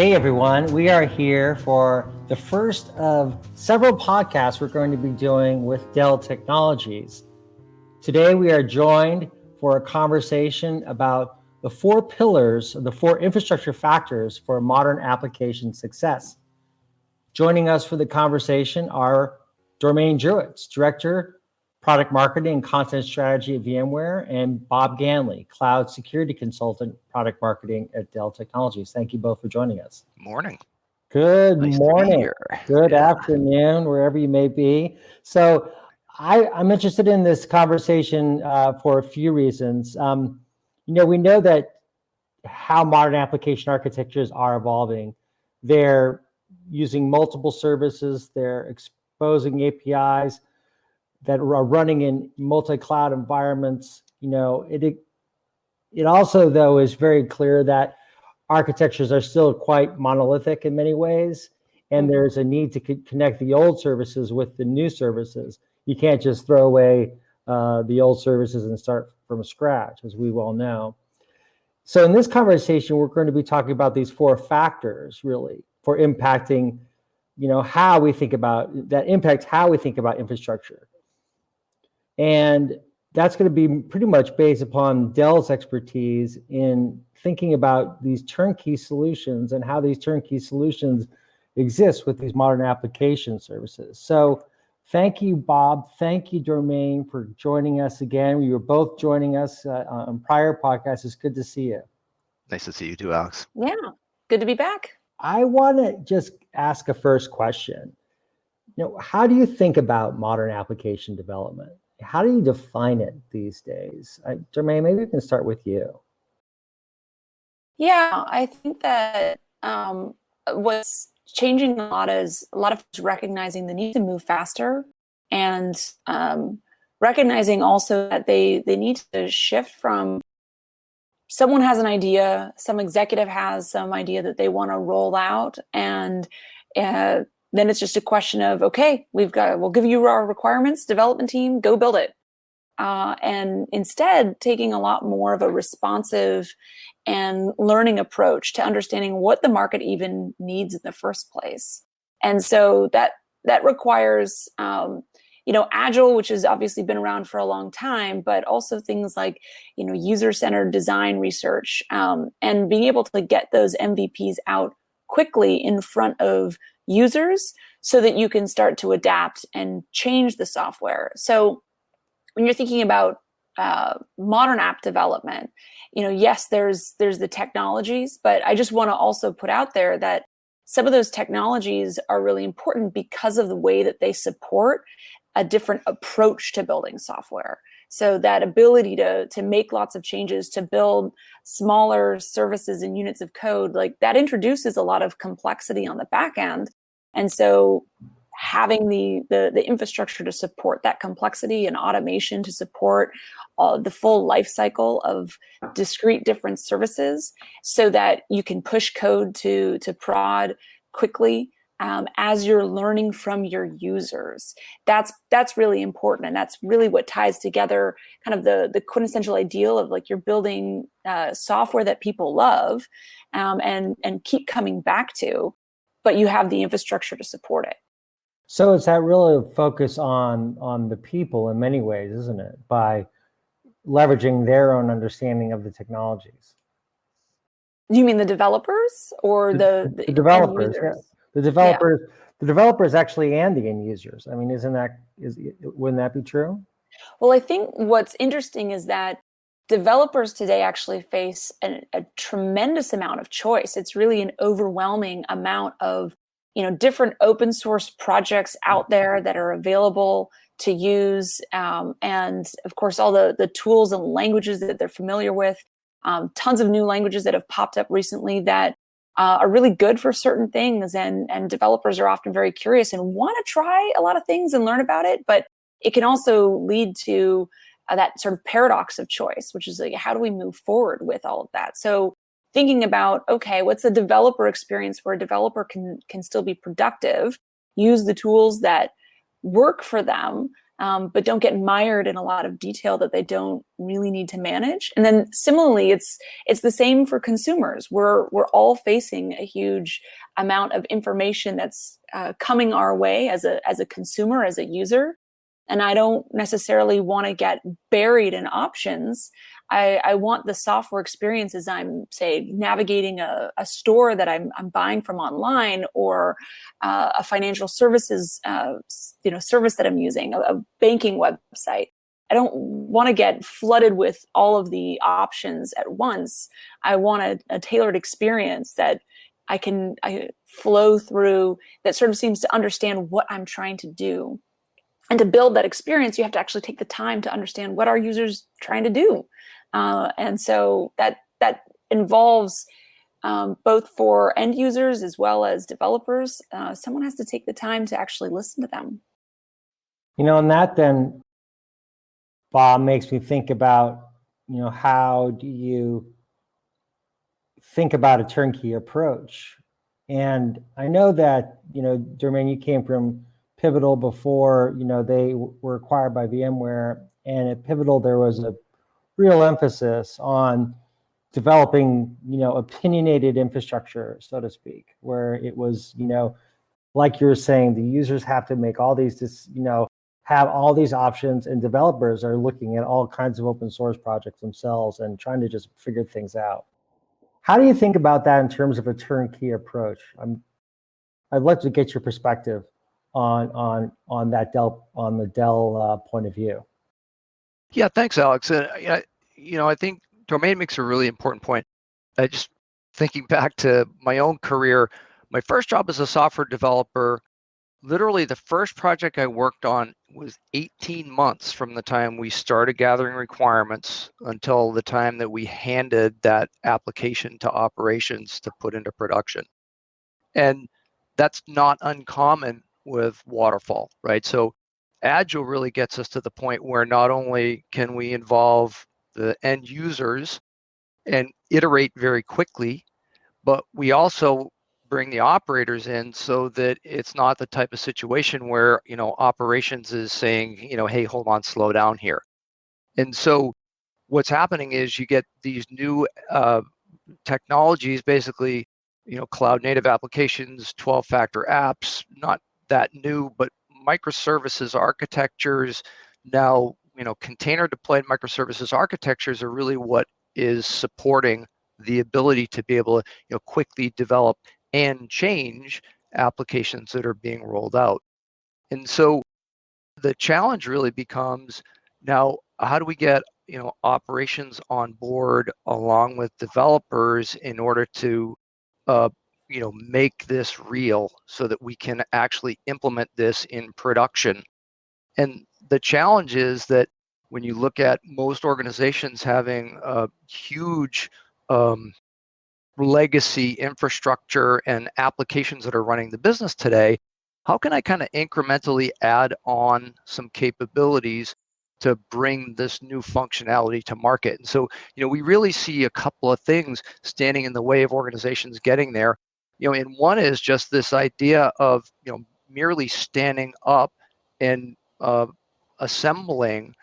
Hey everyone, we are here for the first of several podcasts we're going to be doing with Dell Technologies. Today we are joined for a conversation about the four pillars, the four infrastructure factors for modern application success. Joining us for the conversation are Dormain Jewett, Director, Product Marketing and Content Strategy at VMware, and Bob Ganley, Cloud Security Consultant, Product Marketing at Dell Technologies. Thank you both for joining us. Morning. Good Nice morning. Good afternoon, wherever you may be. So I'm interested in this conversation for a few reasons. We know that how modern application architectures are evolving. They're using multiple services, they're exposing APIs that are running in multi-cloud environments. It also, though, is very clear that architectures are still quite monolithic in many ways, and there's a need to connect the old services with the new services. You can't just throw away the old services and start from scratch, as we well know. So in this conversation, we're going to be talking about these four factors, really, for impacting, how we think about infrastructure. And that's going to be pretty much based upon Dell's expertise in thinking about these turnkey solutions and how these turnkey solutions exist with these modern application services. So thank you, Bob. Thank you, Dormain, for joining us again. You were both joining us on prior podcasts. It's good to see you. Nice to see you too, Alex. Yeah, good to be back. I want to just ask a first question. How do you think about modern application development? How do you define it these days? Dormain, maybe we can start with you. Yeah, I think that what's changing a lot is a lot of us recognizing the need to move faster and recognizing also that they need to shift from someone has an idea, some executive has some idea that they want to roll out, and then it's just a question of, okay, we'll give you our requirements, development team, go build it. And instead, taking a lot more of a responsive and learning approach to understanding what the market even needs in the first place. And so that requires, Agile, which has obviously been around for a long time, but also things like, user-centered design research, and being able to get those MVPs out quickly in front of users so that you can start to adapt and change the software. So when you're thinking about modern app development, yes, there's the technologies, but I just want to also put out there that some of those technologies are really important because of the way that they support a different approach to building software. So that ability to make lots of changes, to build smaller services and units of code, like that introduces a lot of complexity on the back end. And so having the infrastructure to support that complexity and automation to support the full life cycle of discrete different services so that you can push code to prod quickly as you're learning from your users. That's really important. And that's really what ties together kind of the quintessential ideal of like you're building software that people love and keep coming back to, but you have the infrastructure to support it. So it's that really focus on the people in many ways, isn't it? By leveraging their own understanding of the technologies. You mean the developers or the developers? end users? Yeah. The developers actually, and the end users. I mean, wouldn't that be true? Well, I think what's interesting is that developers today actually face a tremendous amount of choice. It's really an overwhelming amount of different open source projects out there that are available to use, and of course all the tools and languages that they're familiar with. Tons of new languages that have popped up recently that are really good for certain things, and developers are often very curious and want to try a lot of things and learn about it, but it can also lead to that sort of paradox of choice, which is like, how do we move forward with all of that? So thinking about, okay, what's the developer experience where a developer can still be productive, use the tools that work for them, but don't get mired in a lot of detail that they don't really need to manage. And then similarly, it's the same for consumers. We're all facing a huge amount of information that's coming our way as a consumer, as a user. And I don't necessarily want to get buried in options. I want the software experience as I'm, say, navigating a store that I'm buying from online, or a financial services service that I'm using, a banking website. I don't want to get flooded with all of the options at once. I want a tailored experience that I flow through, that sort of seems to understand what I'm trying to do. And to build that experience, you have to actually take the time to understand what our users trying to do. And so that involves both for end users as well as developers. Someone has to take the time to actually listen to them. And that then, Bob, makes me think about, how do you think about a turnkey approach? And I know that, Dermain, you came from Pivotal before, they were acquired by VMware. And at Pivotal, there was a real emphasis on developing, opinionated infrastructure, so to speak, where it was, like you were saying, the users have to make all these, have all these options, and developers are looking at all kinds of open source projects themselves and trying to just figure things out. How do you think about that in terms of a turnkey approach? I'd like to get your perspective on that on the Dell point of view. Yeah, thanks, Alex. I think Dermain makes a really important point. Just thinking back to my own career, my first job as a software developer, literally the first project I worked on was 18 months from the time we started gathering requirements until the time that we handed that application to operations to put into production. And that's not uncommon with waterfall, right? So Agile really gets us to the point where not only can we involve the end users and iterate very quickly, but we also bring the operators in so that it's not the type of situation where, operations is saying, hey, hold on, slow down here. And so what's happening is you get these new technologies, basically, cloud native applications, 12-factor apps, not that new, but microservices architectures. Now, container deployed microservices architectures are really what is supporting the ability to be able to, quickly develop and change applications that are being rolled out. And so the challenge really becomes now, how do we get, operations on board along with developers in order to, make this real so that we can actually implement this in production. And the challenge is that when you look at most organizations having a huge legacy infrastructure and applications that are running the business today, how can I kind of incrementally add on some capabilities to bring this new functionality to market? And so, we really see a couple of things standing in the way of organizations getting there. And one is just this idea of, merely standing up and assembling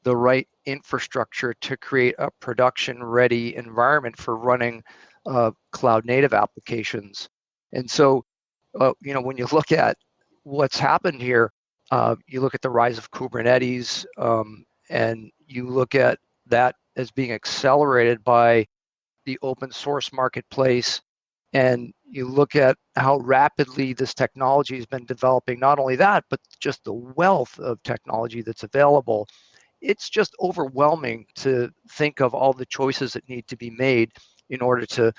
the right infrastructure to create a production-ready environment for running cloud native applications. And so, when you look at what's happened here, you look at the rise of Kubernetes, and you look at that as being accelerated by the open source marketplace, and you look at how rapidly this technology has been developing. Not only that, but just the wealth of technology that's available. It's just overwhelming to think of all the choices that need to be made in order to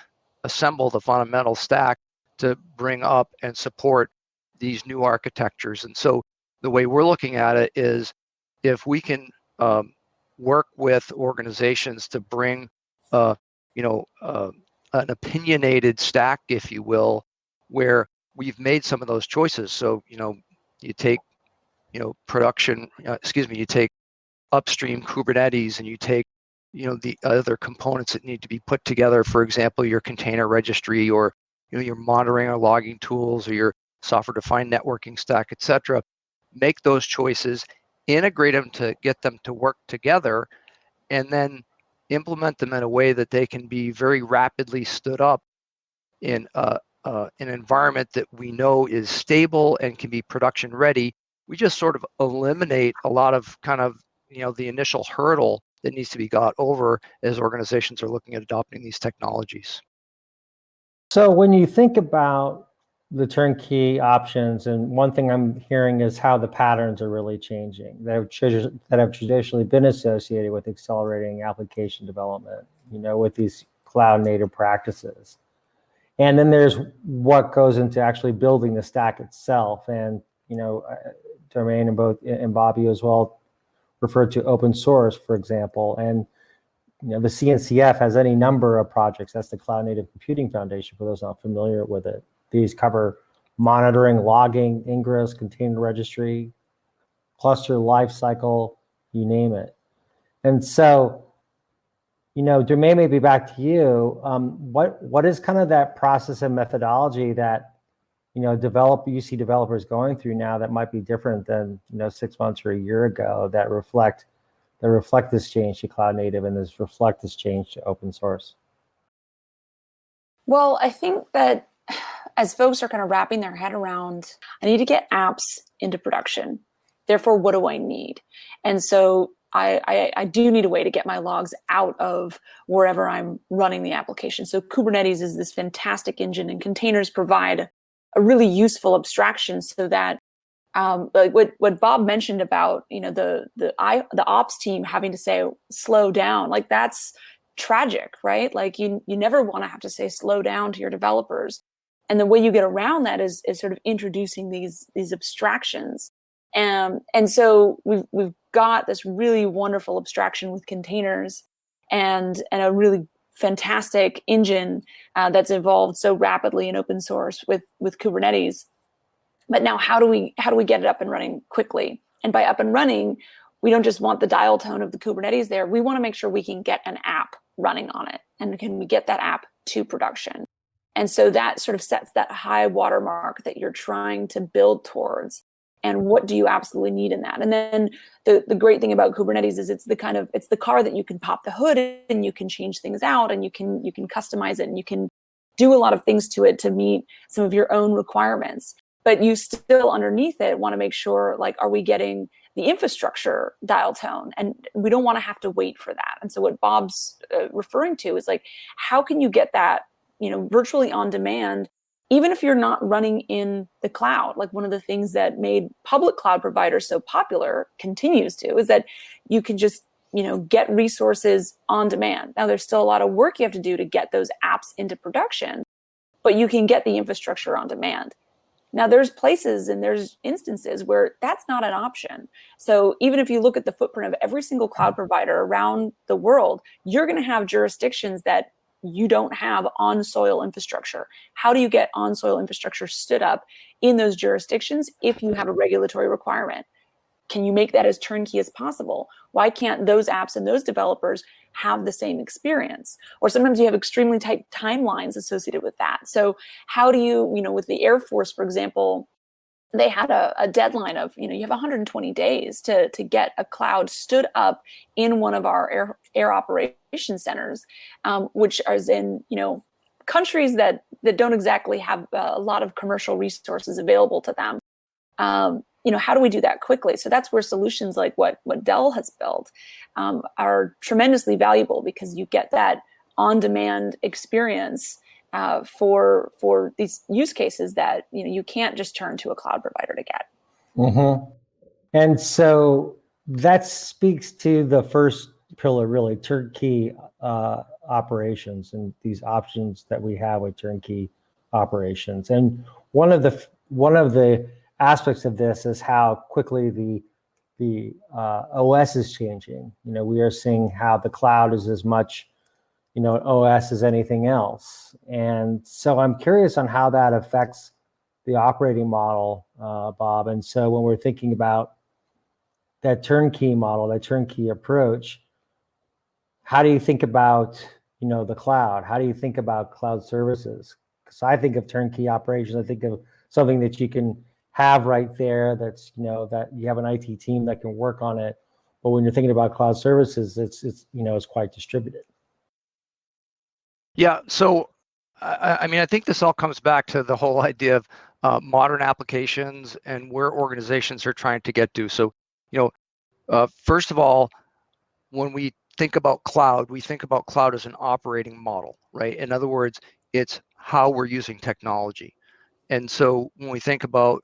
assemble the fundamental stack to bring up and support these new architectures. And so the way we're looking at it is, if we can work with organizations to bring an opinionated stack, if you will, where we've made some of those choices. So, you take, you take upstream Kubernetes, and you take, the other components that need to be put together. For example, your container registry, or, your monitoring or logging tools, or your software-defined networking stack, etc. Make those choices, integrate them to get them to work together, and then implement them in a way that they can be very rapidly stood up in an environment that we know is stable and can be production ready. We just sort of eliminate a lot of kind of, the initial hurdle that needs to be got over as organizations are looking at adopting these technologies. So when you think about the turnkey options, and one thing I'm hearing is how the patterns are really changing that have traditionally been associated with accelerating application development, with these cloud native practices. And then there's what goes into actually building the stack itself. And, Domain and Bobby as well referred to open source, for example. And, the CNCF has any number of projects. That's the Cloud Native Computing Foundation, for those not familiar with it. These cover monitoring, logging, ingress, container registry, cluster lifecycle, you name it. And so, Domain, maybe back to you. What is kind of that process and methodology that you see developers going through now that might be different than 6 months or a year ago that reflect this change to cloud native and reflect this change to open source? Well, I think that as folks are kind of wrapping their head around, I need to get apps into production. Therefore, what do I need? And so I do need a way to get my logs out of wherever I'm running the application. So Kubernetes is this fantastic engine, and containers provide a really useful abstraction so that like what Bob mentioned about the ops team having to say slow down, like that's tragic, right? Like you never want to have to say slow down to your developers, and the way you get around that is sort of introducing these abstractions, and so we've got this really wonderful abstraction with containers and a really fantastic engine that's evolved so rapidly in open source with Kubernetes. But now how do we get it up and running quickly? And by up and running, we don't just want the dial tone of the Kubernetes there. We want to make sure we can get an app running on it. And can we get that app to production? And so that sort of sets that high watermark that you're trying to build towards. And what do you absolutely need in that? And then the great thing about Kubernetes is it's the car that you can pop the hood and you can change things out, and you can customize it, and you can do a lot of things to it to meet some of your own requirements. But you still underneath it want to make sure, like, are we getting the infrastructure dial tone? And we don't want to have to wait for that. And so what Bob's referring to is like, how can you get that, virtually on demand, even if you're not running in the cloud? Like, one of the things that made public cloud providers so popular, continues to, is that you can just, get resources on demand. Now, there's still a lot of work you have to do to get those apps into production, but you can get the infrastructure on demand. Now, there's places and there's instances where that's not an option. So even if you look at the footprint of every single cloud provider around the world, you're going to have jurisdictions that you don't have on-soil infrastructure. How do you get on-soil infrastructure stood up in those jurisdictions if you have a regulatory requirement? Can you make that as turnkey as possible? Why can't those apps and those developers have the same experience? Or sometimes you have extremely tight timelines associated with that. So how do you, with the Air Force, for example, they had a deadline of, you have 120 days to get a cloud stood up in one of our air operation centers, which is in, countries that don't exactly have a lot of commercial resources available to them. How do we do that quickly? So that's where solutions like what Dell has built are tremendously valuable, because you get that on-demand experience for these use cases that you can't just turn to a cloud provider to get. Mm-hmm. And so that speaks to the first pillar, really, turnkey operations and these options that we have with turnkey operations. And one of the aspects of this is how quickly the OS is changing. We are seeing how the cloud is as much an OS as anything else. And so I'm curious on how that affects the operating model, Bob. And so when we're thinking about that turnkey model, that turnkey approach, how do you think about the cloud? How do you think about cloud services? Because I think of turnkey operations, I think of something that you can have right there. That's, that you have an IT team that can work on it. But when you're thinking about cloud services, it's quite distributed. Yeah. So, I mean, I think this all comes back to the whole idea of modern applications and where organizations are trying to get to. So, first of all, when we think about cloud, we think about cloud as an operating model, right? In other words, it's how we're using technology. And so when we think about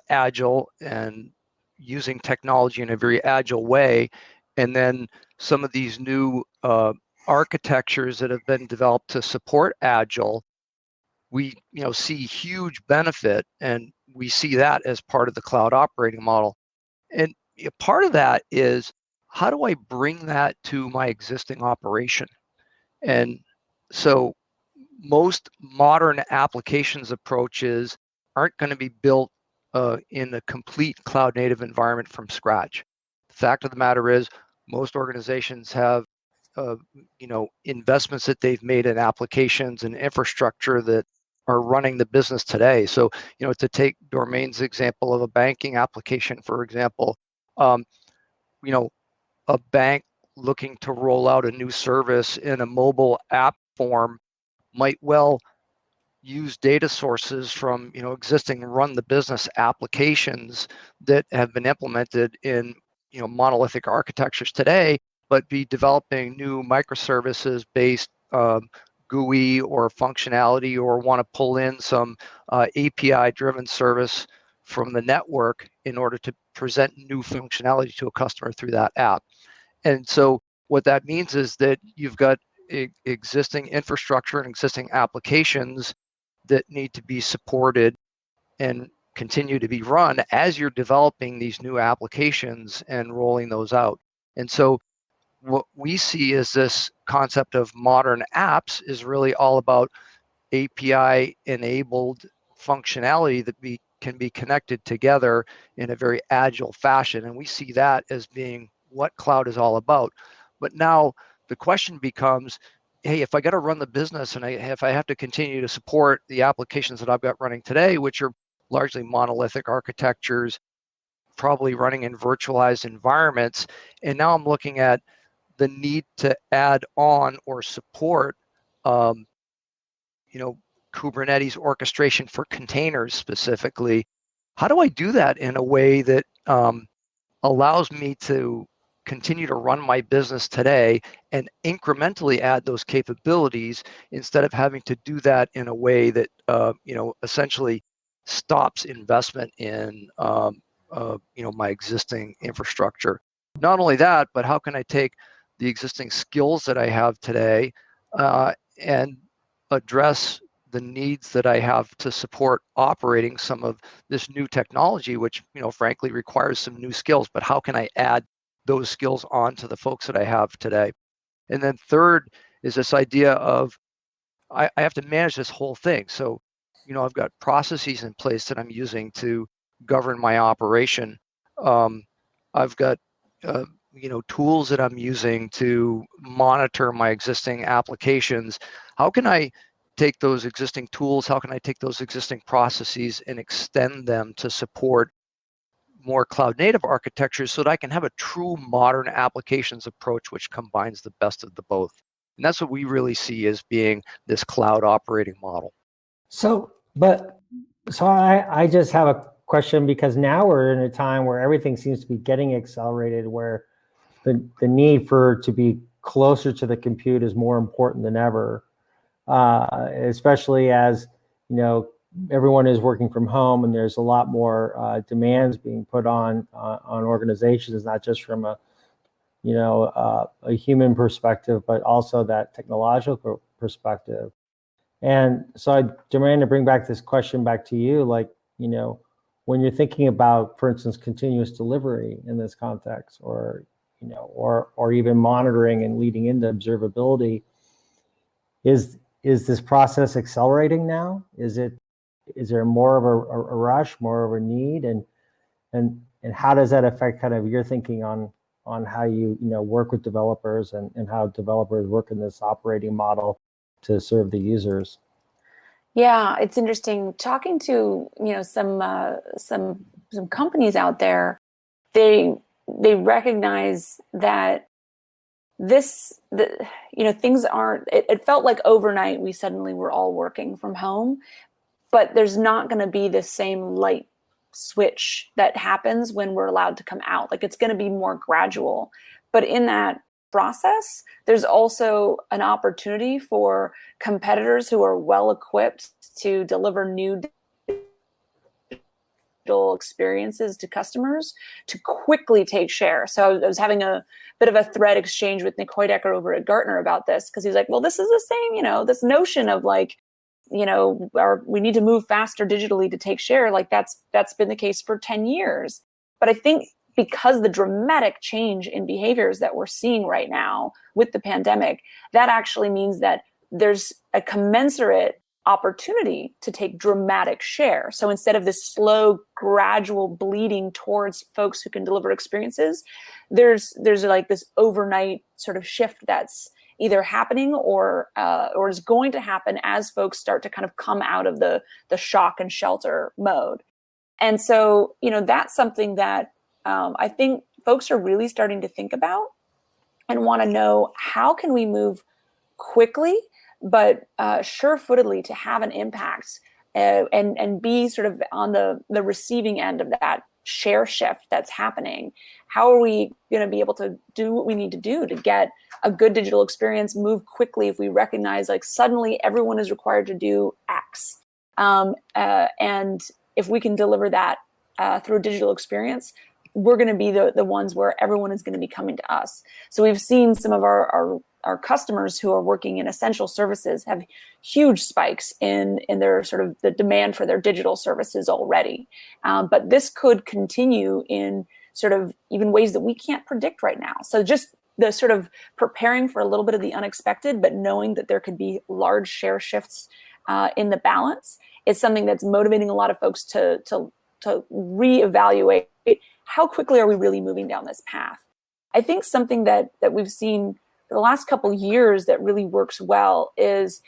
agile and using technology in a very agile way, and then some of these new architectures that have been developed to support agile, we see huge benefit, and we see that as part of the cloud operating model. And part of that is, how do I bring that to my existing operation? And so most modern applications approaches aren't going to be built in a complete cloud native environment from scratch. The fact of the matter is, most organizations have investments that they've made in applications and infrastructure that are running the business today. So, to take Dormain's example of a banking application, for example, a bank looking to roll out a new service in a mobile app form might well use data sources from existing run the business applications that have been implemented in monolithic architectures today, but be developing new microservices based GUI or functionality, or want to pull in some API driven service from the network in order to present new functionality to a customer through that app. And so what that means is that you've got existing infrastructure and existing applications that need to be supported and continue to be run as you're developing these new applications and rolling those out. And so what we see is this concept of modern apps is really all about API enabled functionality that can be connected together in a very agile fashion. And we see that as being what cloud is all about. But now the question becomes, hey, if I got to run the business and if I have to continue to support the applications that I've got running today, which are largely monolithic architectures, probably running in virtualized environments, and now I'm looking at the need to add on or support Kubernetes orchestration for containers specifically. How do I do that in a way that allows me to continue to run my business today and incrementally add those capabilities, instead of having to do that in a way that essentially stops investment in my existing infrastructure? Not only that, but how can I take the existing skills that I have today and address the needs that I have to support operating some of this new technology, which frankly requires some new skills, but how can I add those skills onto the folks that I have today? And then third is this idea of I have to manage this whole thing. So I've got processes in place that I'm using to govern my operation. I've got tools that I'm using to monitor my existing applications. How can I take those existing tools, how can I take those existing processes and extend them to support more cloud native architectures so that I can have a true modern applications approach which combines the best of the both? And that's what we really see as being this cloud operating model. So I just have a question, because now we're in a time where everything seems to be getting accelerated, where the need to be closer to the compute is more important than ever. Especially as everyone is working from home, and there's a lot more demands being put on organizations, not just from a human perspective, but also that technological perspective. And so I demand to bring back this question back to you, when you're thinking about, for instance, continuous delivery in this context, or even monitoring and leading into observability, is this process accelerating now? Is there more of a rush, more of a need, and how does that affect kind of your thinking on how you work with developers and how developers work in this operating model to serve the users? Yeah, it's interesting talking to some companies out there. They recognize that things aren't. It felt like overnight we suddenly were all working from home, but there's not going to be the same light switch that happens when we're allowed to come out. Like it's going to be more gradual, but in that process, there's also an opportunity for competitors who are well equipped to deliver new digital experiences to customers to quickly take share. So I was having a bit of a thread exchange with Nick Hoydecker over at Gartner about this, because he's like, well, this is the same, this notion of like, we need to move faster digitally to take share. Like that's been the case for 10 years. But I think because the dramatic change in behaviors that we're seeing right now with the pandemic, that actually means that there's a commensurate opportunity to take dramatic share. So instead of this slow, gradual bleeding towards folks who can deliver experiences, there's like this overnight sort of shift that's either happening or is going to happen as folks start to kind of come out of the shock and shelter mode. And so, that's something that I think folks are really starting to think about and want to know, how can we move quickly but sure-footedly to have an impact and be sort of on the receiving end of that share shift that's happening. How are we going to be able to do what we need to do to get a good digital experience, move quickly if we recognize like suddenly everyone is required to do X? And if we can deliver that through a digital experience, we're going to be the ones where everyone is going to be coming to us. So we've seen some of our customers who are working in essential services have huge spikes in their sort of the demand for their digital services already. But this could continue in sort of even ways that we can't predict right now. So just the sort of preparing for a little bit of the unexpected, but knowing that there could be large share shifts in the balance is something that's motivating a lot of folks to reevaluate how quickly are we really moving down this path. I think something that we've seen for the last couple of years that really works well is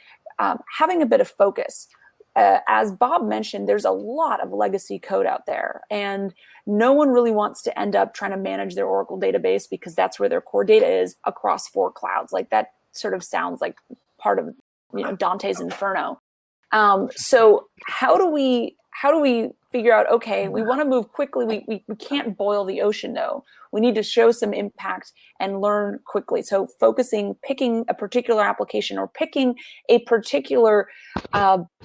having a bit of focus. As Bob mentioned, there's a lot of legacy code out there, and no one really wants to end up trying to manage their Oracle database because that's where their core data is across 4 clouds. Like that sort of sounds like part of Dante's Inferno. So how do we figure out, okay, we want to move quickly. We can't boil the ocean though. We need to show some impact and learn quickly. So picking a particular application or picking a particular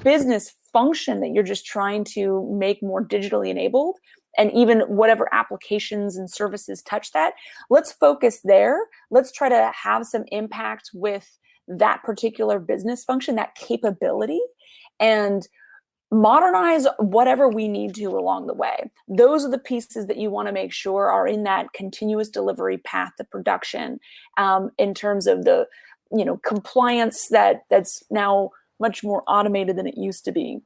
business function that you're just trying to make more digitally enabled, and even whatever applications and services touch that, let's focus there. Let's try to have some impact with that particular business function, that capability, and modernize whatever we need to along the way. Those are the pieces that you want to make sure are in that continuous delivery path to production, in terms of the compliance that's now much more automated than it used to be.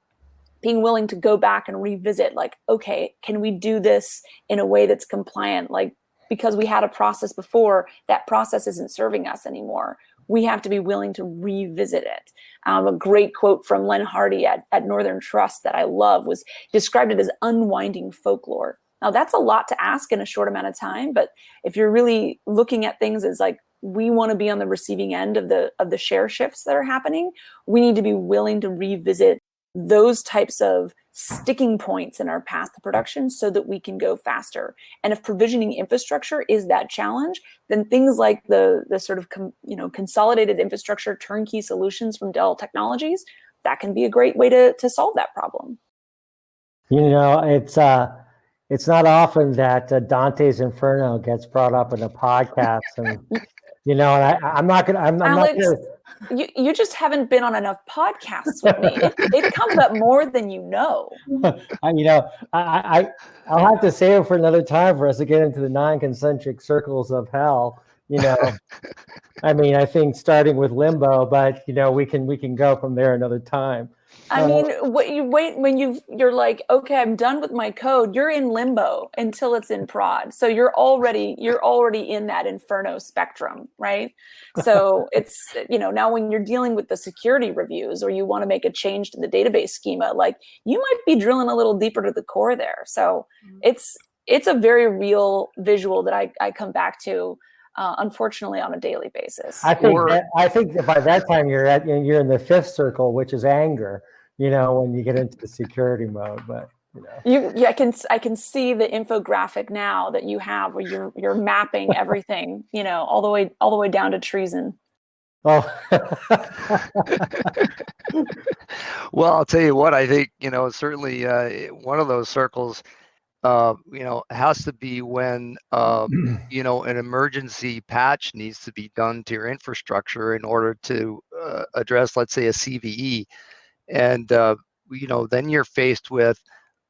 Being willing to go back and revisit, like, okay, can we do this in a way that's compliant? Like, because we had a process before, that process isn't serving us anymore. We have to be willing to revisit it. A great quote from Len Hardy at Northern Trust that I love was described it as unwinding folklore. Now that's a lot to ask in a short amount of time, but if you're really looking at things as like, we want to be on the receiving end of the share shifts that are happening, we need to be willing to revisit those types of sticking points in our path to production so that we can go faster. And if provisioning infrastructure is that challenge, then things like the sort of consolidated infrastructure turnkey solutions from Dell Technologies, that can be a great way to solve that problem. It's not often that Dante's Inferno gets brought up in a podcast, and and I'm not gonna. I'm Alex, not gonna. You just haven't been on enough podcasts with me. It comes up more than you know. I'll have to save it for another time for us to get into the 9 concentric circles of hell. I mean, I think starting with limbo, but we can go from there another time. I mean, what you wait when you're like, okay, I'm done with my code. You're in limbo until it's in prod. So you're already in that inferno spectrum, right? So it's, now when you're dealing with the security reviews or you want to make a change to the database schema, like you might be drilling a little deeper to the core there. So it's a very real visual that I come back to, unfortunately, on a daily basis. I think that by that time you're in the fifth circle, which is anger. When you get into the security mode, but I can see the infographic now that you have where you're mapping everything, all the way down to treason. Oh. Well, I'll tell you what, I think, certainly one of those circles, has to be when, an emergency patch needs to be done to your infrastructure in order to address, let's say, a CVE. And, then you're faced with,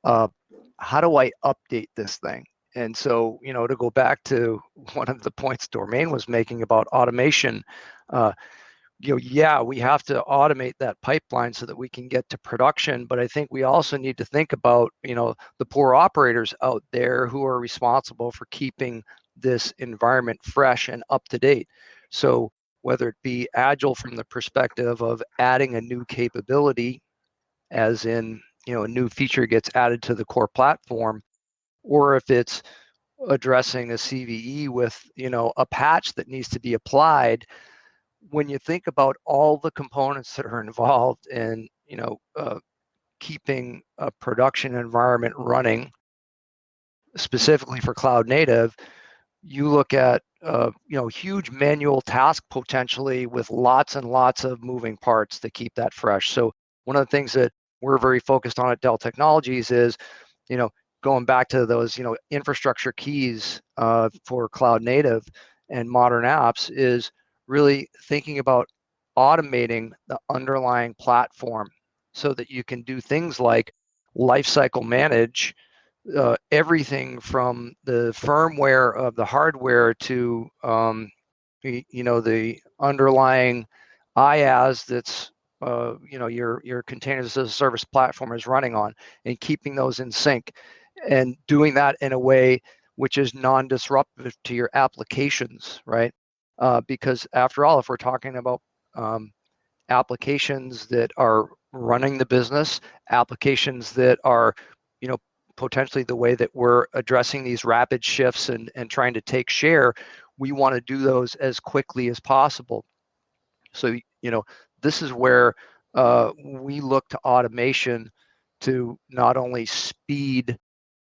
how do I update this thing? And so, to go back to one of the points Dormain was making about automation, we have to automate that pipeline so that we can get to production. But I think we also need to think about, the poor operators out there who are responsible for keeping this environment fresh and up to date. So whether it be agile from the perspective of adding a new capability, as in, a new feature gets added to the core platform, or if it's addressing a CVE with, a patch that needs to be applied. When you think about all the components that are involved in, keeping a production environment running, specifically for cloud native, you look at huge manual task potentially with lots and lots of moving parts to keep that fresh. So one of the things that we're very focused on at Dell Technologies is, going back to those, infrastructure keys for cloud native and modern apps, is really thinking about automating the underlying platform so that you can do things like lifecycle manage everything from the firmware of the hardware to the underlying IaaS that's your containers as a service platform is running on, and keeping those in sync and doing that in a way which is non-disruptive to your applications, right? Because after all, if we're talking about applications that are running the business, applications that are, potentially the way that we're addressing these rapid shifts and trying to take share, we want to do those as quickly as possible. So, this is where we look to automation to not only speed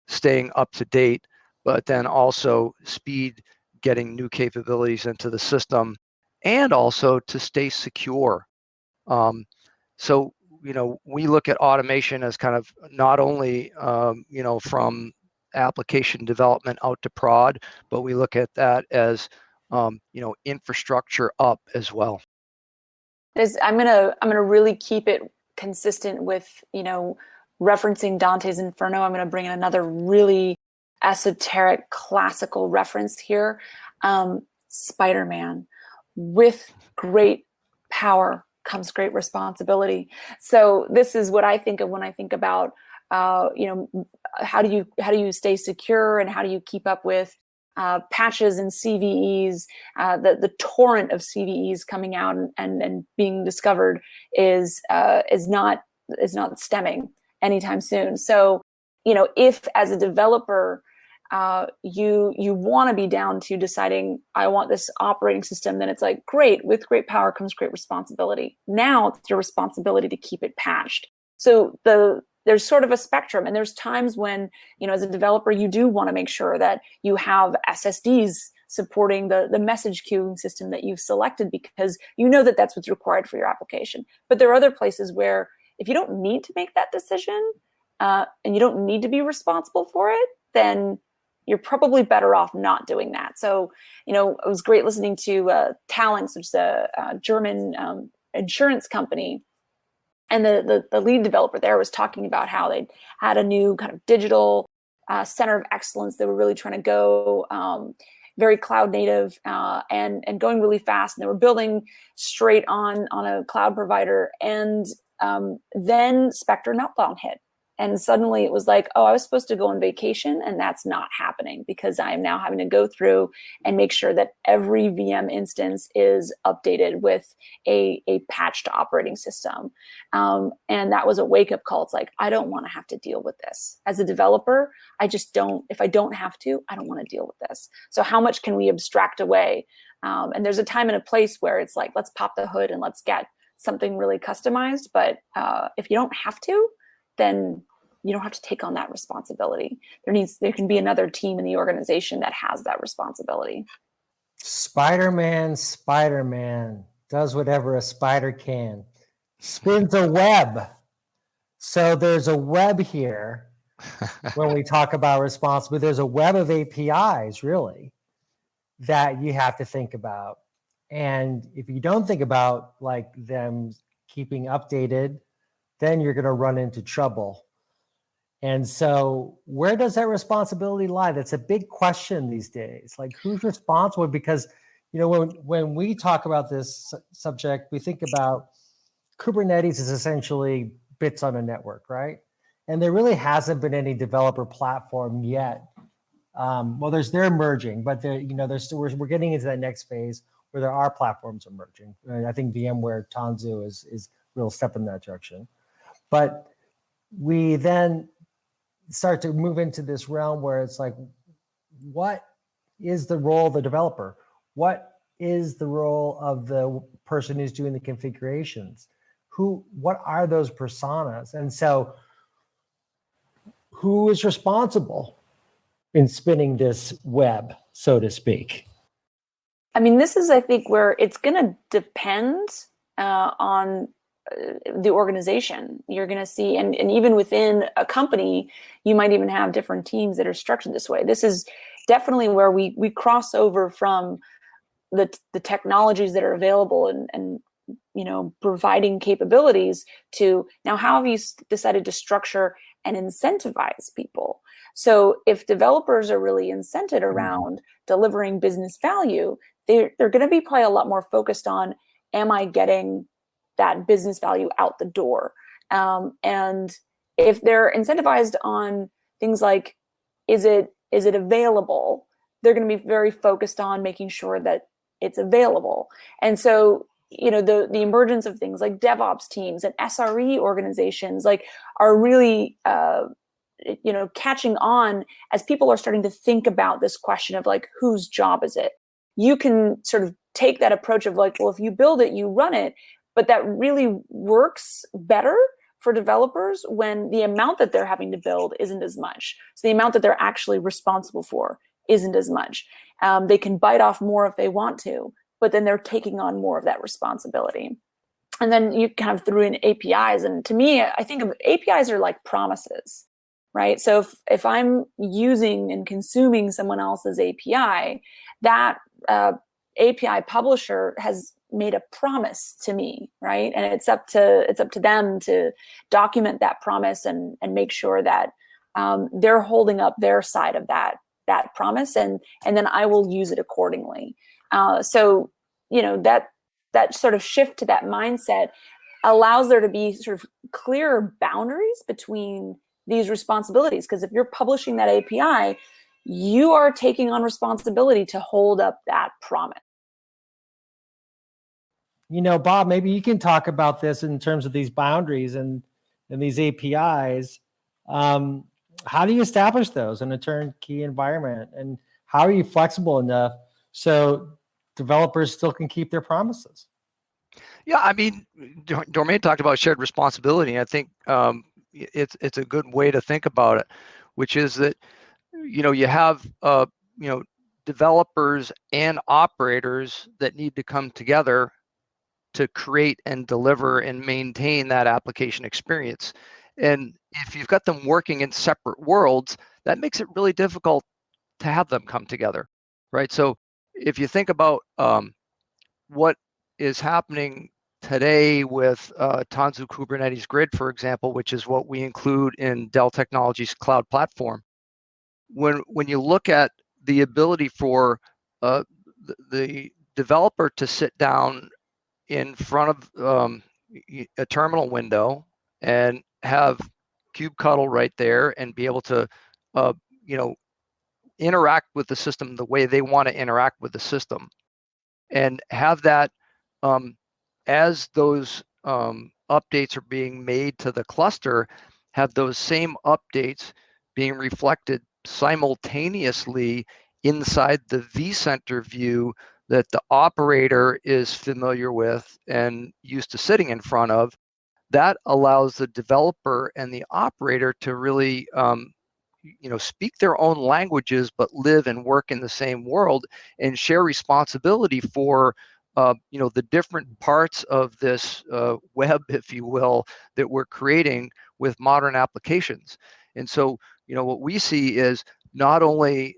staying up to date, but then also speed getting new capabilities into the system, and also to stay secure. So, we look at automation as kind of not only, from application development out to prod, but we look at that as, infrastructure up as well. I'm gonna really keep it consistent with, referencing Dante's Inferno. I'm gonna bring in another really esoteric classical reference here. Spider-Man. With great power comes great responsibility. So this is what I think of when I think about, how do you stay secure and how do you keep up with patches and CVEs? The torrent of CVEs coming out and being discovered is not stemming anytime soon. So, if as a developer you want to be down to deciding I want this operating system, then it's like, great, with great power comes great responsibility. Now it's your responsibility to keep it patched. So there's sort of a spectrum, and there's times when, as a developer, you do want to make sure that you have SSDs supporting the message queuing system that you've selected, because that that's what's required for your application. But there are other places where if you don't need to make that decision and you don't need to be responsible for it, then you're probably better off not doing that. So, it was great listening to Talanx, which is a German insurance company. And the lead developer there was talking about how they had a new kind of digital center of excellence. They were really trying to go very cloud native and going really fast. And they were building straight on a cloud provider. And then Spectre meltdown hit. And suddenly it was like, oh, I was supposed to go on vacation, and that's not happening because I am now having to go through and make sure that every VM instance is updated with a patched operating system. And that was a wake-up call. It's like, I don't want to have to deal with this. As a developer, I just don't, if I don't have to, I don't want to deal with this. So how much can we abstract away? And there's a time and a place where it's like, let's pop the hood and let's get something really customized. But if you don't have to, then you don't have to take on that responsibility. There can be another team in the organization that has that responsibility. Spider-Man does whatever a spider can. Spins a web. So there's a web here when we talk about responsibility. There's a web of APIs, really, that you have to think about. And if you don't think about like them keeping updated, then you're going to run into trouble. And so where does that responsibility lie? That's a big question these days. Like, who's responsible? Because, you know, when we talk about this subject, we think about Kubernetes is essentially bits on a network, right? And there really hasn't been any developer platform yet. Well, they're emerging, but we're getting into that next phase where there are platforms emerging. And I think VMware Tanzu is a real step in that direction. But we then start to move into this realm where it's like, what is the role of the developer? What is the role of the person who's doing the configurations? What are those personas? And so who is responsible in spinning this web, so to speak? I mean, this is, I think, where it's going to depend on the organization. You're going to see, and even within a company, you might even have different teams that are structured this way. This is definitely where we cross over from the technologies that are available and you know, providing capabilities to now how have you decided to structure and incentivize people? So if developers are really incented around delivering business value, they're going to be probably a lot more focused on, am I getting that business value out the door? And if they're incentivized on things like, is it available? They're going to be very focused on making sure that it's available. And so, you know, the emergence of things like DevOps teams and SRE organizations like are really, you know, catching on as people are starting to think about this question of like, whose job is it? You can sort of take that approach of like, well, if you build it, you run it. But that really works better for developers when the amount that they're having to build isn't as much. So the amount that they're actually responsible for isn't as much. They can bite off more if they want to, but then they're taking on more of that responsibility. And then you kind of threw in APIs. And to me, I think of APIs are like promises, right? So if I'm using and consuming someone else's API, that API publisher has made a promise to me, right? And it's up to them to document that promise and make sure that they're holding up their side of that promise, and then I will use it accordingly. So, you know, that sort of shift to that mindset allows there to be sort of clearer boundaries between these responsibilities. Because if you're publishing that API, you are taking on responsibility to hold up that promise. You know, Bob, maybe you can talk about this in terms of these boundaries and these APIs. How do you establish those in a turnkey environment? And how are you flexible enough so developers still can keep their promises? Yeah, I mean, Dormain talked about shared responsibility. I think it's a good way to think about it, which is that, you know, you have, you know, developers and operators that need to come together to create and deliver and maintain that application experience. And if you've got them working in separate worlds, that makes it really difficult to have them come together, right? So if you think about what is happening today with Tanzu Kubernetes Grid, for example, which is what we include in Dell Technologies cloud platform, when you look at the ability for the developer to sit down in front of a terminal window and have kubectl right there and be able to, you know, interact with the system the way they want to interact with the system, and have that as those updates are being made to the cluster, have those same updates being reflected simultaneously inside the vCenter view that the operator is familiar with and used to sitting in front of. That allows the developer and the operator to really you know, speak their own languages but live and work in the same world and share responsibility for you know, the different parts of this web, if you will, that we're creating with modern applications. And so, you know, what we see is not only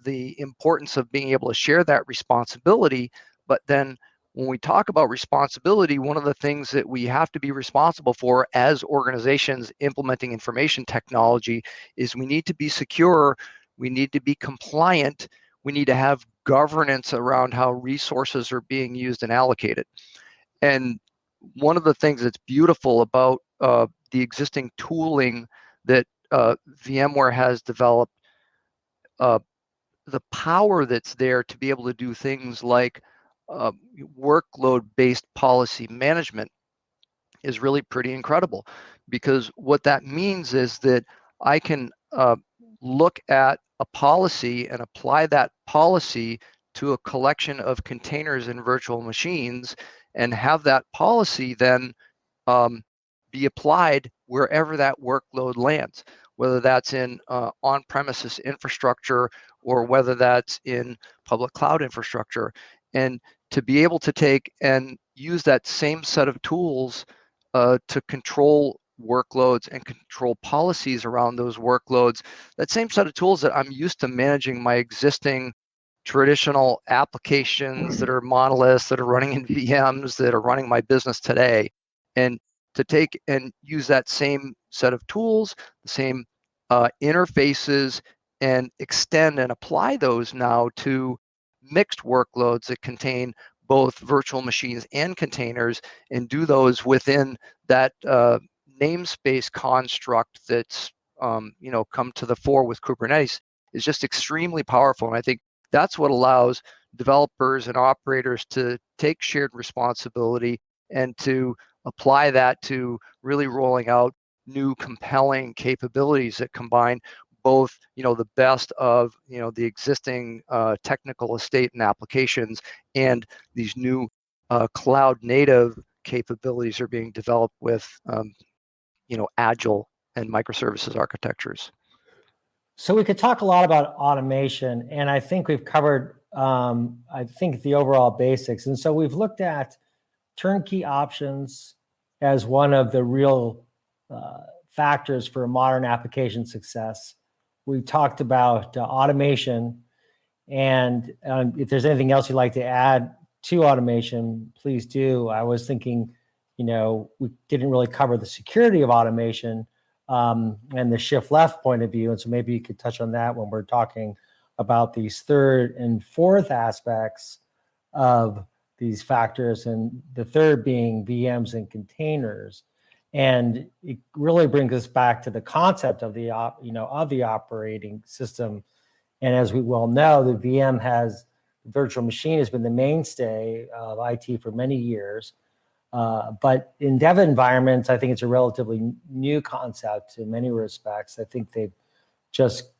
the importance of being able to share that responsibility, but then when we talk about responsibility, one of the things that we have to be responsible for as organizations implementing information technology is we need to be secure, we need to be compliant, we need to have governance around how resources are being used and allocated. And one of the things that's beautiful about the existing tooling that VMware has developed, the power that's there to be able to do things like workload-based policy management is really pretty incredible, because what that means is that I can look at a policy and apply that policy to a collection of containers and virtual machines, and have that policy then be applied wherever that workload lands, whether that's in on-premises infrastructure or whether that's in public cloud infrastructure. And to be able to take and use that same set of tools to control workloads and control policies around those workloads, that same set of tools that I'm used to managing my existing traditional applications that are monoliths, that are running in VMs, that are running my business today, and to take and use that same set of tools, the same interfaces, and extend and apply those now to mixed workloads that contain both virtual machines and containers, and do those within that namespace construct that's you know, come to the fore with Kubernetes, is just extremely powerful. And I think that's what allows developers and operators to take shared responsibility and to apply that to really rolling out new compelling capabilities that combine both, you know, the best of, you know, the existing technical estate and applications, and these new cloud native capabilities are being developed with you know, agile and microservices architectures. So we could talk a lot about automation, and I think we've covered, I think, the overall basics. And so we've looked at turnkey options as one of the real factors for modern application success. We talked about automation, and if there's anything else you'd like to add to automation, please do. I was thinking, you know, we didn't really cover the security of automation and the shift left point of view. And so maybe you could touch on that when we're talking about these third and fourth aspects of these factors, and the third being VMs and containers. And it really brings us back to the concept of the operating system. And as we well know, the virtual machine has been the mainstay of IT for many years. But in dev environments, I think it's a relatively new concept in many respects. I think they've just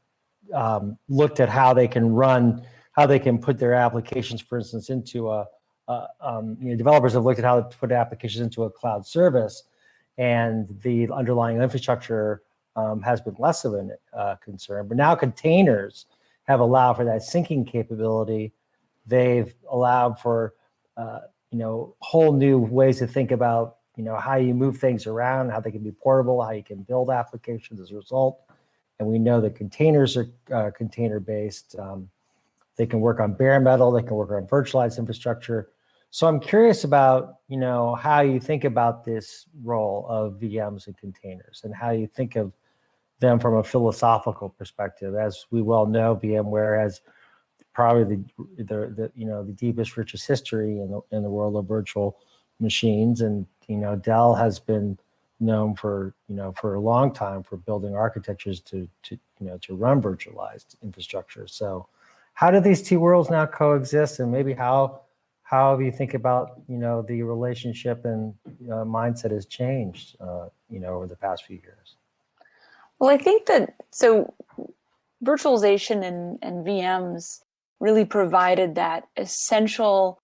looked at how they can put their applications, for instance, into developers have looked at how to put applications into a cloud service, and the underlying infrastructure has been less of a concern. But now containers have allowed for that syncing capability. They've allowed for whole new ways to think about how you move things around, how they can be portable, how you can build applications as a result. And we know that containers are container based. They can work on bare metal. They can work on virtualized infrastructure. So I'm curious about how you think about this role of VMs and containers, and how you think of them from a philosophical perspective. As we well know, VMware has probably the deepest, richest history in the world of virtual machines, and Dell has been known for a long time for building architectures to run virtualized infrastructure. So how do these two worlds now coexist, and maybe how do you think about the relationship and mindset has changed over the past few years? Well, I think that virtualization and VMs really provided that essential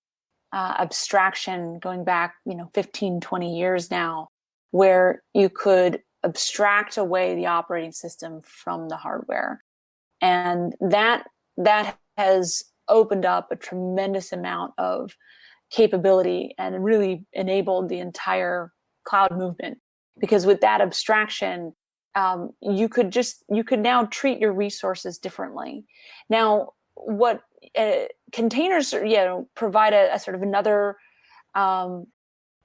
abstraction going back 15, 20 years now, where you could abstract away the operating system from the hardware. And that has opened up a tremendous amount of capability and really enabled the entire cloud movement. Because with that abstraction, you could now treat your resources differently. Now, what containers provide a sort of another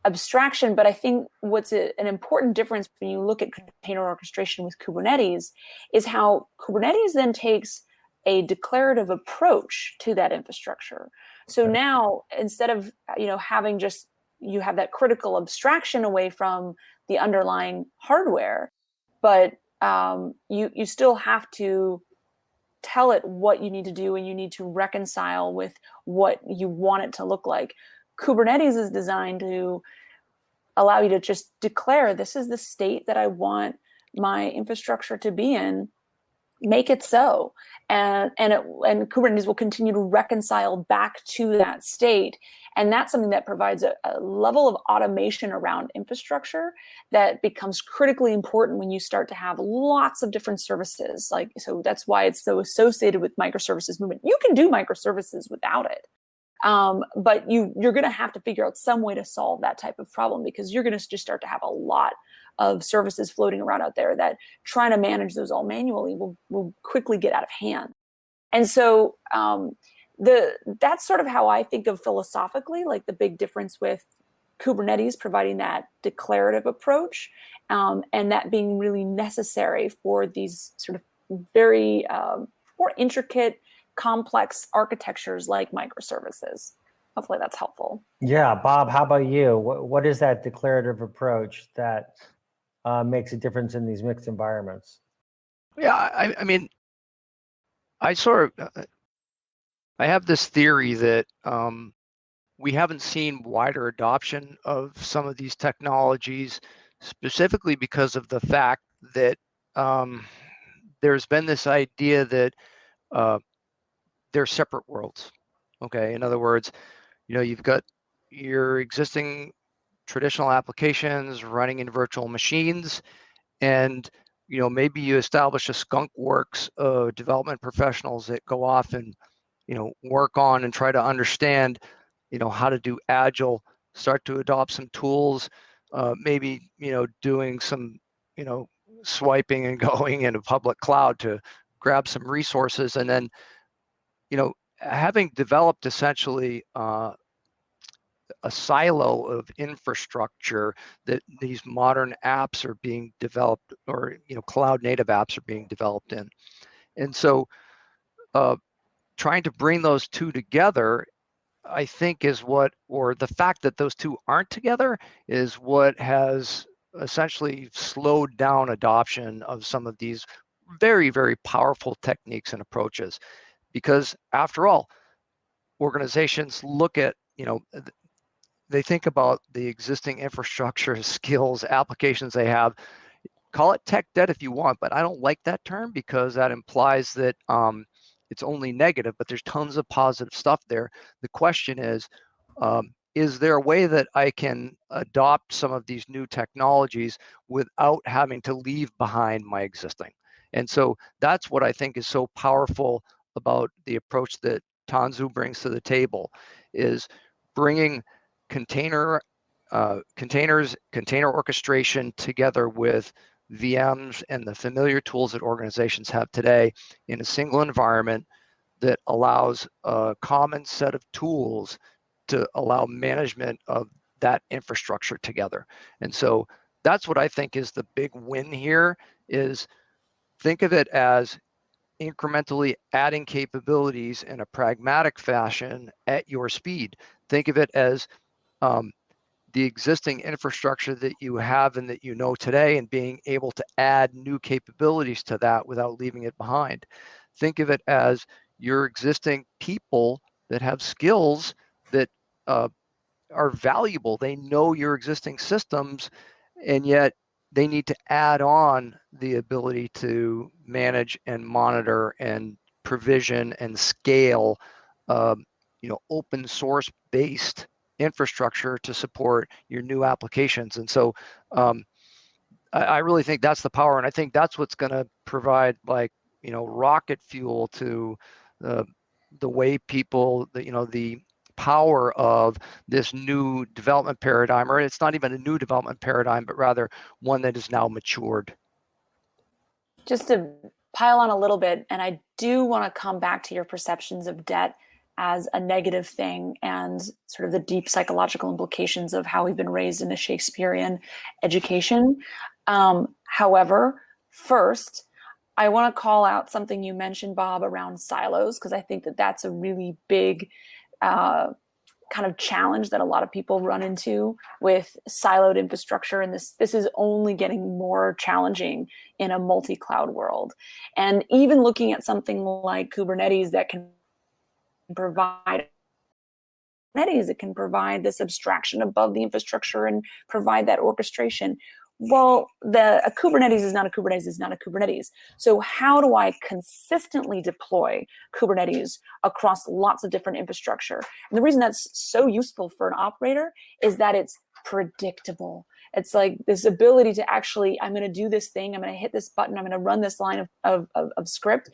abstraction, but I think what's an important difference when you look at container orchestration with Kubernetes is how Kubernetes then takes a declarative approach to that infrastructure. So now, instead of having you have that critical abstraction away from the underlying hardware, but you still have to tell it what you need to do, and you need to reconcile with what you want it to look like. Kubernetes is designed to allow you to just declare, this is the state that I want my infrastructure to be in, make it so. And Kubernetes will continue to reconcile back to that state. And that's something that provides a level of automation around infrastructure that becomes critically important when you start to have lots of different services. So that's why it's so associated with microservices movement. You can do microservices without it. But you're going to have to figure out some way to solve that type of problem, because you're going to just start to have a lot of services floating around out there that trying to manage those all manually will quickly get out of hand. And so that's sort of how I think of philosophically, like the big difference with Kubernetes providing that declarative approach, and that being really necessary for these sort of very more intricate, complex architectures like microservices. Hopefully that's helpful. Yeah, Bob, how about you? What is that declarative approach that makes a difference in these mixed environments? Yeah, I mean, I have this theory that we haven't seen wider adoption of some of these technologies, specifically because of the fact that there's been this idea that they're separate worlds. Okay, in other words, you've got your existing traditional applications running in virtual machines, and maybe you establish a skunk works of development professionals that go off and work on and try to understand how to do agile, start to adopt some tools, maybe doing some swiping and going in a public cloud to grab some resources, and then having developed essentially a silo of infrastructure that these modern apps are being developed, or cloud native apps are being developed in. And so trying to bring those two together, I think, is or the fact that those two aren't together is what has essentially slowed down adoption of some of these very, very powerful techniques and approaches. Because after all, organizations look at, they think about the existing infrastructure, skills, applications they have. Call it tech debt if you want, but I don't like that term, because that implies that it's only negative, but there's tons of positive stuff there. The question is there a way that I can adopt some of these new technologies without having to leave behind my existing? And so that's what I think is so powerful about the approach that Tanzu brings to the table, is bringing container orchestration together with VMs and the familiar tools that organizations have today in a single environment that allows a common set of tools to allow management of that infrastructure together. And so that's what I think is the big win here, is think of it as incrementally adding capabilities in a pragmatic fashion at your speed. Think of it as the existing infrastructure that you have and that you know today, and being able to add new capabilities to that without leaving it behind. Think of it as your existing people that have skills that are valuable. They know your existing systems, and yet they need to add on the ability to manage and monitor and provision and scale, open source based infrastructure to support your new applications. And so I really think that's the power, and I think that's what's going to provide rocket fuel to the way people, the power of this new development paradigm, or it's not even a new development paradigm, but rather one that is now matured. Just to pile on a little bit, and I do want to come back to your perceptions of debt as a negative thing and sort of the deep psychological implications of how we've been raised in a Shakespearean education. However, first, I want to call out something you mentioned, Bob, around silos, because I think that that's a really big kind of challenge that a lot of people run into with siloed infrastructure. And this is only getting more challenging in a multi-cloud world. And even looking at something like Kubernetes that can provide this abstraction above the infrastructure and provide that orchestration. Well, a Kubernetes is not a Kubernetes is not a Kubernetes. So how do I consistently deploy Kubernetes across lots of different infrastructure? And the reason that's so useful for an operator is that it's predictable. It's like this ability to actually, I'm going to do this thing, I'm going to hit this button, I'm going to run this line of script,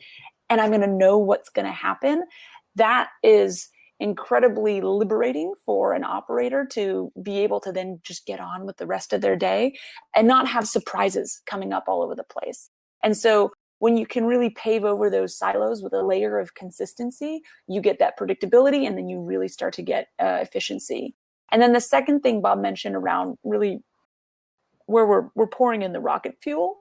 and I'm going to know what's going to happen. That is incredibly liberating for an operator to be able to then just get on with the rest of their day and not have surprises coming up all over the place. And so when you can really pave over those silos with a layer of consistency, you get that predictability, and then you really start to get efficiency. And then the second thing Bob mentioned around really where we're pouring in the rocket fuel,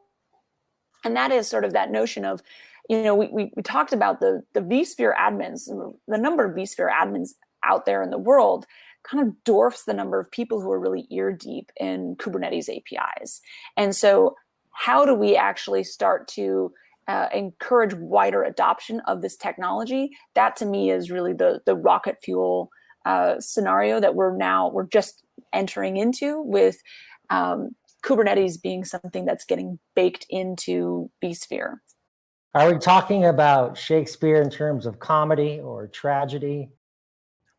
and that is sort of that notion of, we talked about the vSphere admins. The number of vSphere admins out there in the world kind of dwarfs the number of people who are really ear deep in Kubernetes APIs. And so how do we actually start to encourage wider adoption of this technology? That to me is really the rocket fuel scenario that we're just entering into, with Kubernetes being something that's getting baked into vSphere. Are we talking about Shakespeare in terms of comedy or tragedy?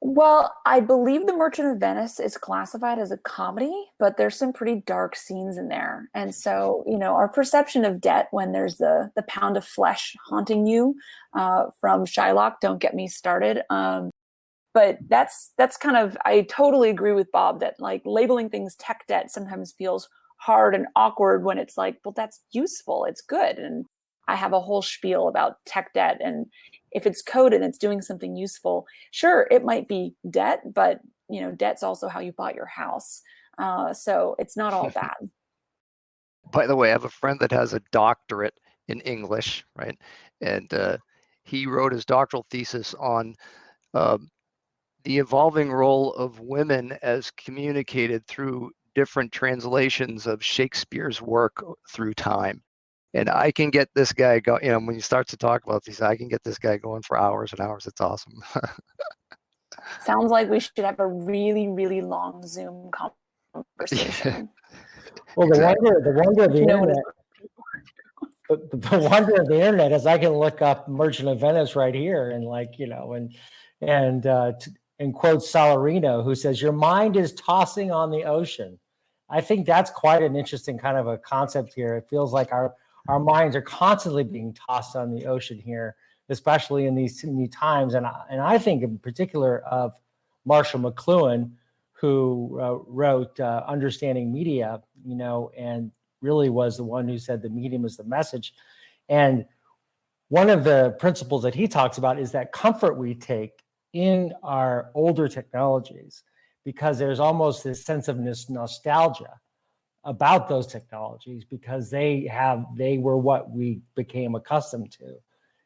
Well, I believe The Merchant of Venice is classified as a comedy, but there's some pretty dark scenes in there. And so, our perception of debt when there's the pound of flesh haunting you from Shylock, don't get me started. But that's kind of, I totally agree with Bob that like labeling things tech debt sometimes feels hard and awkward when it's like, well, that's useful, it's good. And I have a whole spiel about tech debt, and if it's code and it's doing something useful, sure, it might be debt, but debt's also how you bought your house. So it's not all bad. By the way, I have a friend that has a doctorate in English, right? And he wrote his doctoral thesis on the evolving role of women as communicated through different translations of Shakespeare's work through time. And I can get this guy going, when he starts to talk about these, I can get this guy going for hours and hours. It's awesome. Sounds like we should have a really, really long Zoom conversation. Well, the wonder of the internet. The wonder of the internet is I can look up Merchant of Venice right here and and quote Salarino, who says, "Your mind is tossing on the ocean." I think that's quite an interesting kind of a concept here. It feels like our minds are constantly being tossed on the ocean here, especially in these new times. And I think in particular of Marshall McLuhan, who wrote Understanding Media, and really was the one who said the medium is the message. And one of the principles that he talks about is that comfort we take in our older technologies, because there's almost this sense of nostalgia about those technologies, because they were what we became accustomed to.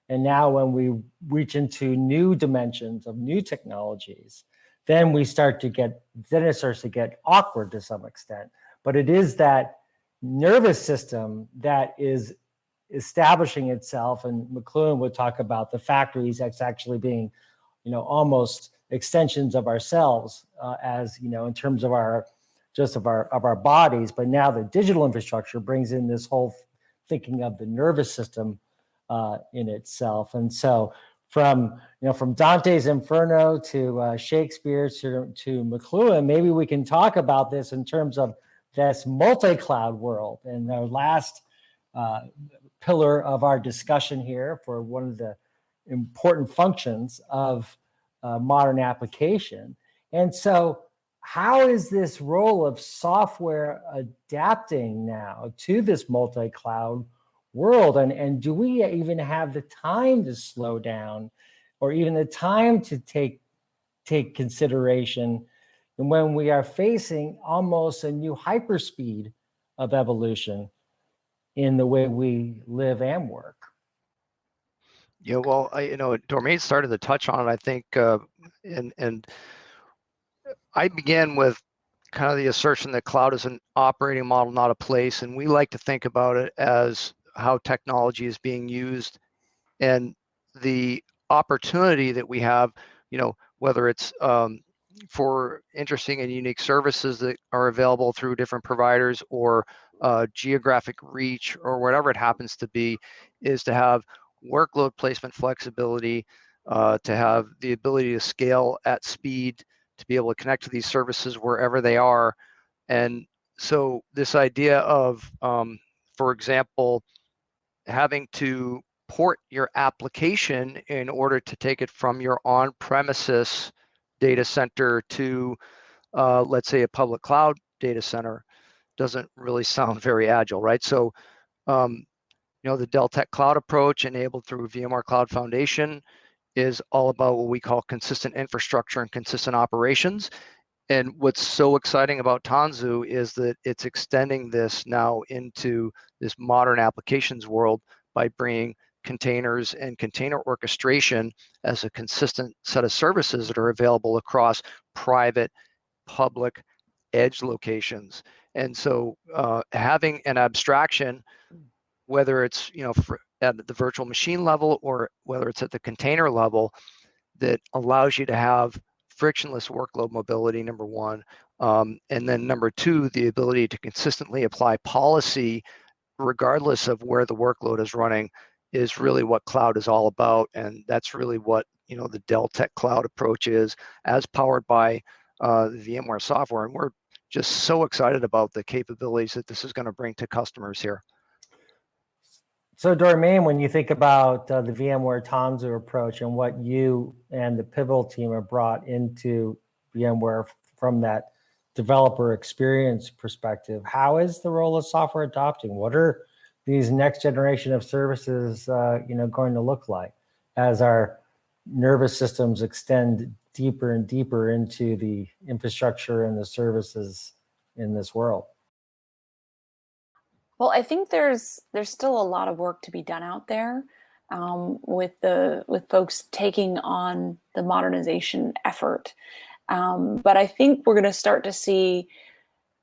And now when we reach into new dimensions of new technologies, then it starts to get awkward to some extent. But it is that nervous system that is establishing itself, and McLuhan would talk about the factories that's actually being, almost extensions of ourselves, as in terms of our bodies. But now the digital infrastructure brings in this whole thinking of the nervous system in itself. And so from Dante's Inferno to Shakespeare to McLuhan, maybe we can talk about this in terms of this multi-cloud world. And our last pillar of our discussion here for one of the important functions of modern application. And so how is this role of software adapting now to this multi-cloud world? And do we even have the time to slow down, or even the time to take consideration when we are facing almost a new hyperspeed of evolution in the way we live and work? Yeah, well, Dormain started to touch on it, I think, and I began with kind of the assertion that cloud is an operating model, not a place, and we like to think about it as how technology is being used and the opportunity that we have, whether it's for interesting and unique services that are available through different providers, or geographic reach, or whatever it happens to be, is to have workload placement flexibility, to have the ability to scale at speed, to be able to connect to these services wherever they are. And so this idea of, for example, having to port your application in order to take it from your on-premises data center to, let's say, a public cloud data center doesn't really sound very agile, right? So, the Dell Tech Cloud approach, enabled through VMware Cloud Foundation, is all about what we call consistent infrastructure and consistent operations. And what's so exciting about Tanzu is that it's extending this now into this modern applications world by bringing containers and container orchestration as a consistent set of services that are available across private, public, edge locations. And so having an abstraction, whether it's at the virtual machine level or whether it's at the container level, that allows you to have frictionless workload mobility, number one, and then number two, the ability to consistently apply policy regardless of where the workload is running, is really what cloud is all about. And that's really what the Dell Tech Cloud approach is, as powered by the VMware software. And we're just so excited about the capabilities that this is going to bring to customers here. So Dormain, when you think about the VMware Tanzu approach and what you and the Pivotal team have brought into VMware from that developer experience perspective, how is the role of software adopting? What are these next generation of services going to look like as our nervous systems extend deeper and deeper into the infrastructure and the services in this world? Well, I think there's still a lot of work to be done out there with folks taking on the modernization effort. But I think we're going to start to see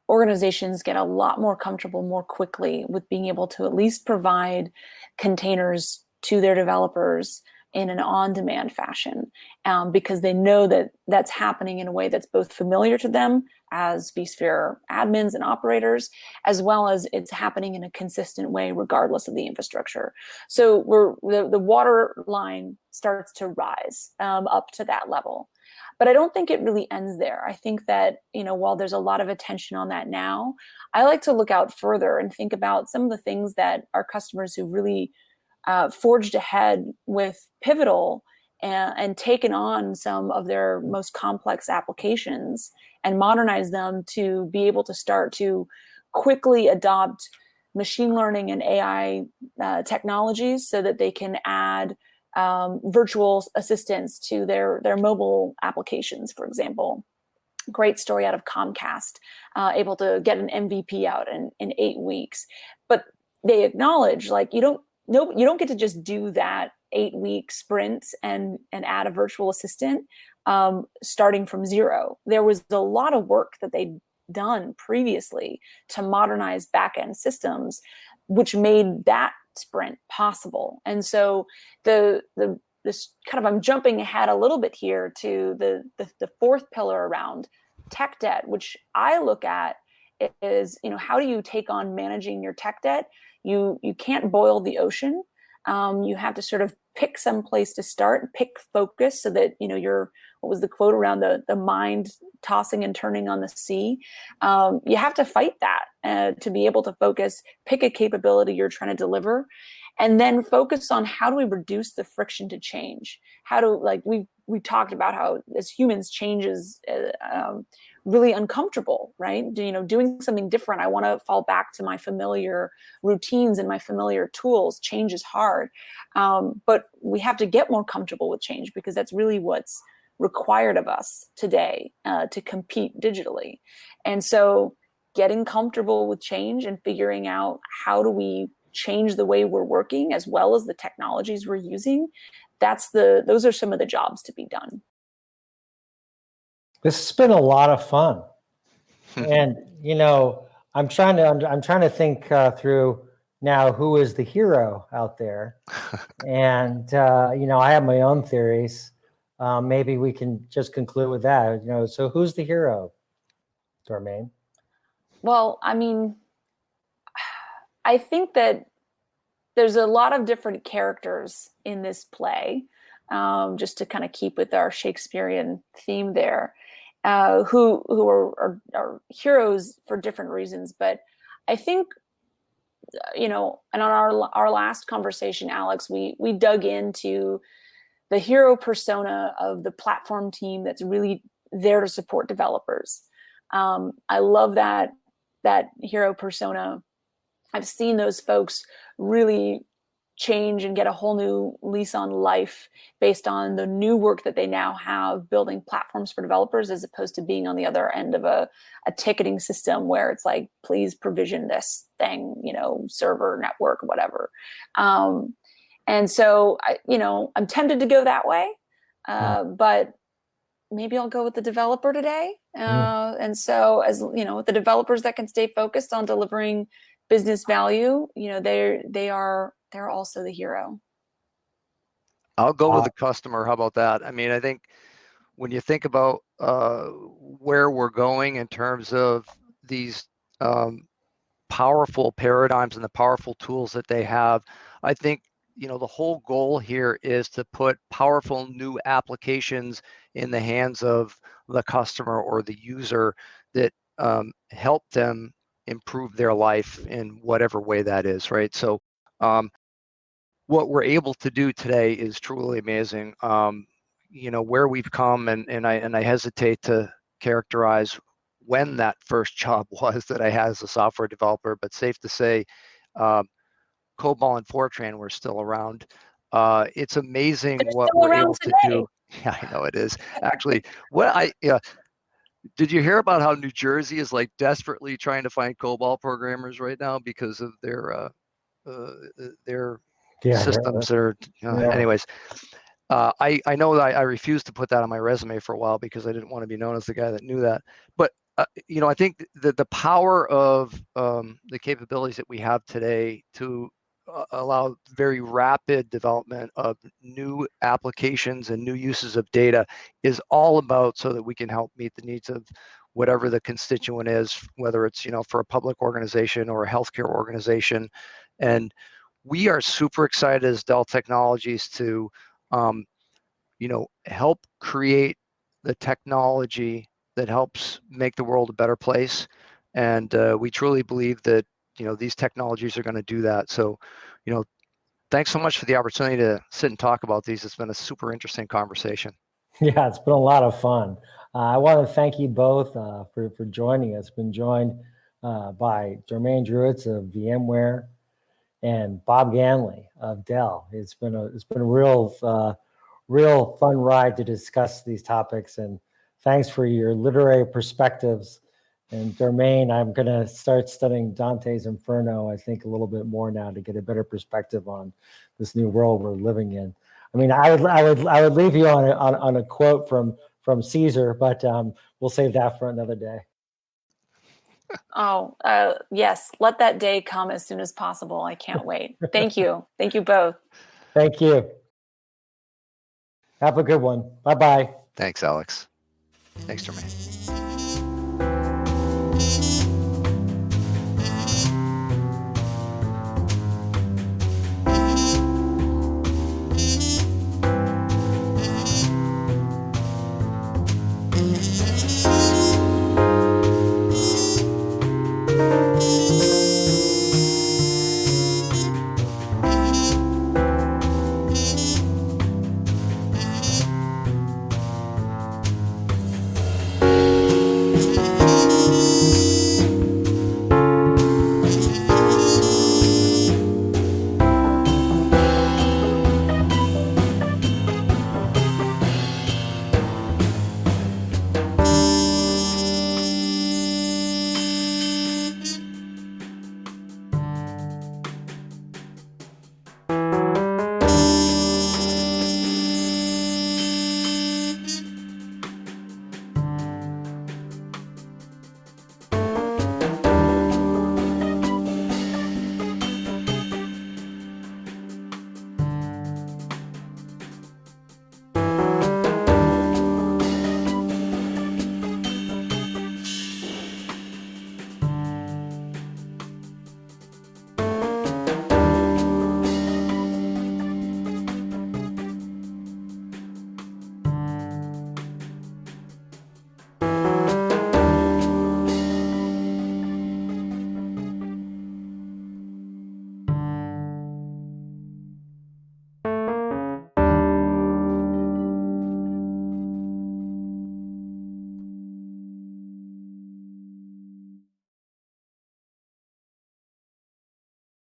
organizations get a lot more comfortable more quickly with being able to at least provide containers to their developers in an on-demand fashion, because they know that that's happening in a way that's both familiar to them as vSphere admins and operators, as well as it's happening in a consistent way regardless of the infrastructure. So the water line starts to rise up to that level. But I don't think it really ends there. I think that, while there's a lot of attention on that now, I like to look out further and think about some of the things that our customers who really forged ahead with Pivotal and taken on some of their most complex applications and modernized them to be able to start to quickly adopt machine learning and AI technologies so that they can add virtual assistants to their mobile applications, for example. Great story out of Comcast, able to get an MVP out in 8 weeks. But they acknowledge, you don't get to just do that 8-week sprint and add a virtual assistant. starting from zero. There was a lot of work that they'd done previously to modernize back-end systems, which made that sprint possible. And so this kind of, I'm jumping ahead a little bit here to the fourth pillar around tech debt, which I look at is, how do you take on managing your tech debt? You can't boil the ocean. You have to sort of pick some place to start, pick focus, so that what was the quote around the mind tossing and turning on the sea? You have to fight that to be able to focus, pick a capability you're trying to deliver, and then focus on how do we reduce the friction to change? How do, like we talked about how as humans change is really uncomfortable, right? Doing something different. I want to fall back to my familiar routines and my familiar tools. Change is hard, but we have to get more comfortable with change, because that's really what's required of us today to compete digitally. And so getting comfortable with change and figuring out how do we change the way we're working as well as the technologies we're using, those are some of the jobs to be done. This has been a lot of fun. And, I'm trying to think through now who is the hero out there. And, I have my own theories. Maybe we can just conclude with that. So who's the hero, Darmaine? Well, I think that there's a lot of different characters in this play, just to kind of keep with our Shakespearean theme there, who are heroes for different reasons. But I think, and on our last conversation, Alex, we dug into the hero persona of the platform team that's really there to support developers. I love that hero persona. I've seen those folks really change and get a whole new lease on life based on the new work that they now have building platforms for developers, as opposed to being on the other end of a ticketing system where it's like, please provision this thing, server, network, whatever. And so, I'm tempted to go that way, but maybe I'll go with the developer today. And so, as with the developers that can stay focused on delivering business value, they're also the hero. I'll go with the customer. How about that? I think when you think about where we're going in terms of these powerful paradigms and the powerful tools that they have, I think the whole goal here is to put powerful new applications in the hands of the customer or the user that help them improve their life in whatever way that is, right? So what we're able to do today is truly amazing. Where we've come, and I hesitate to characterize when that first job was that I had as a software developer, but safe to say COBOL and Fortran were still around. It's amazing what we're able to do. Yeah, I know it is. Actually, did you hear about how New Jersey is like desperately trying to find COBOL programmers right now because of their systems that are, anyways. I know that I refused to put that on my resume for a while because I didn't want to be known as the guy that knew that. But I think that the power of the capabilities that we have today to allow very rapid development of new applications and new uses of data is all about so that we can help meet the needs of whatever the constituent is, whether it's for a public organization or a healthcare organization. And we are super excited as Dell Technologies to help create the technology that helps make the world a better place. And we truly believe that these technologies are going to do that. So thanks so much for the opportunity to sit and talk about these. It's been a super interesting conversation. Yeah, it's been a lot of fun. I want to thank you both for joining us. Been joined by Darmaine Druitz of VMware and Bob Ganley of Dell. It's been a real fun ride to discuss these topics, and thanks for your literary perspectives. And Darmaine, I'm going to start studying Dante's Inferno, I think, a little bit more now to get a better perspective on this new world we're living in. I would leave you on a quote from from Caesar, but we'll save that for another day. Oh, yes. Let that day come as soon as possible. I can't wait. Thank you. Thank you both. Thank you. Have a good one. Bye-bye. Thanks, Alex. Thanks, Jermaine.